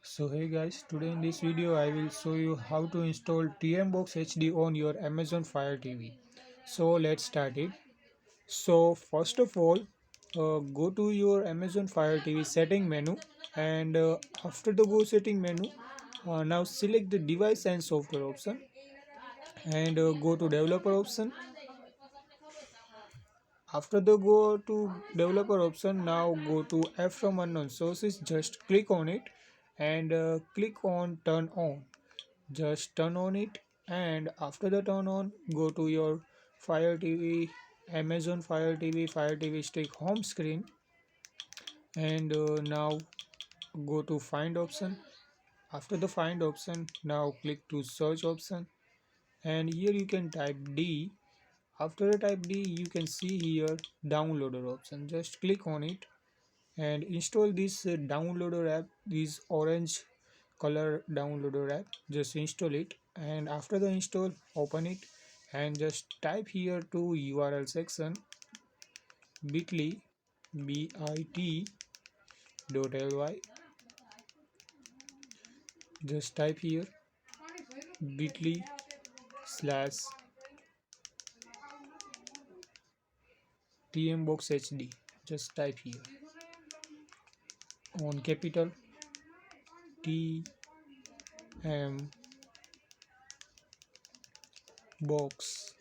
So hey guys, today in this video I will show you how to install TMBox HD on your Amazon Fire TV. So let's start it. So first of all, go to your Amazon Fire TV setting menu, and after the go setting menu, now select the device and software option, and go to developer option. After the go to developer option, now go to app from unknown sources. Just click on it and click on turn on. Just turn on it, and after the turn on, go to your Fire TV, Amazon Fire TV, Fire TV Stick home screen, and now go to find option. After the find option, now click to search option, and here you can type D. After the type D, you can see here downloader option. Just click on it and install this downloader app, this orange color downloader app. Just install it, and after the install, open it and just type here to URL section bit.ly bit.ly. Just type here bit.ly slash TMBox HD. Just type here on capital TM box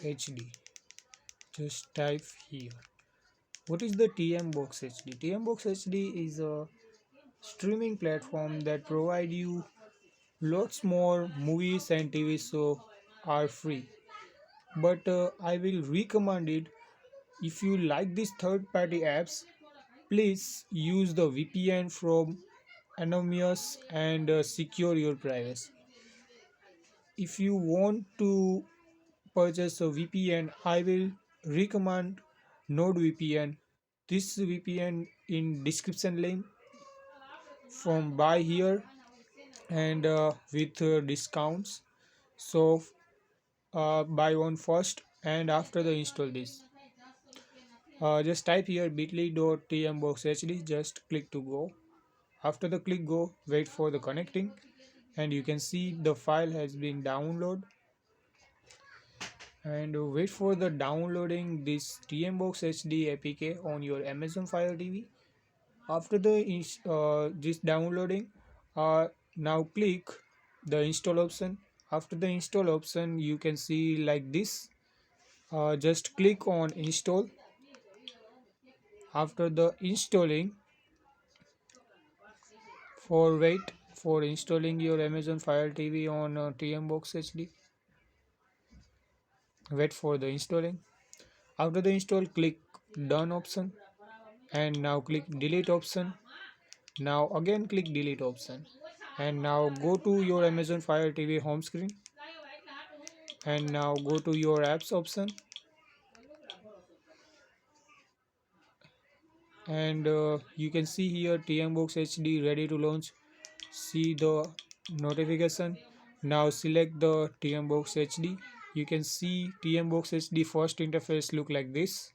HD. Just type here. What is the TMBox HD? TMBox HD is a streaming platform that provide you lots more movies and TV shows are free. But I will recommend it. If you like these third-party apps, please use the VPN from anonymous and secure your privacy. If you want to purchase a VPN, I will recommend NordVPN. This VPN in description link from buy here, and with discounts. So buy one first, and after the install this, just type here bit.ly.tmboxhd. Just click to go. After the click go, wait for the connecting, and you can see the file has been downloaded, and wait for the downloading this TMBox HD APK on your Amazon Fire TV. After the this downloading, now click the install option. After the install option, you can see like this. Just click on install. After the installing, for wait for installing your Amazon Fire TV on TMBox HD. Wait for the installing. After the install, click done option, and now click delete option. Now again click delete option, and now go to your Amazon Fire TV home screen, and now go to your apps option, and you can see here TMBox HD ready to launch. See the notification. Now select the TMBox HD. You can see TMBox HD first interface look like this.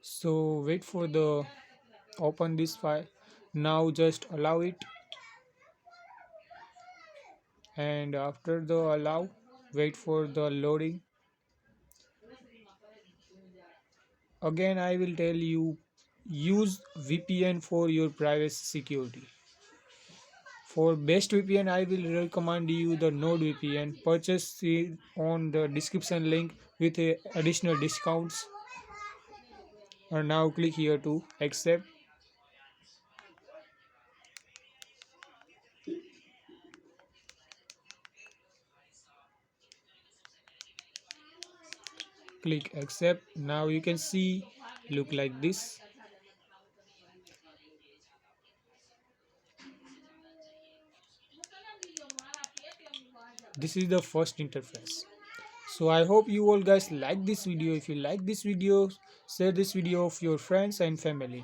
So wait for the open this file. Now just allow it, and after the allow, wait for the loading. Again I will tell you, use VPN for your privacy security. For best VPN, I will recommend you the NordVPN. Purchase it on the description link with additional discounts. And now click here to accept. Click accept. Now you can see look like this. This is the first interface. So I hope you all guys like this video. If you like this video, share this video of your friends and family.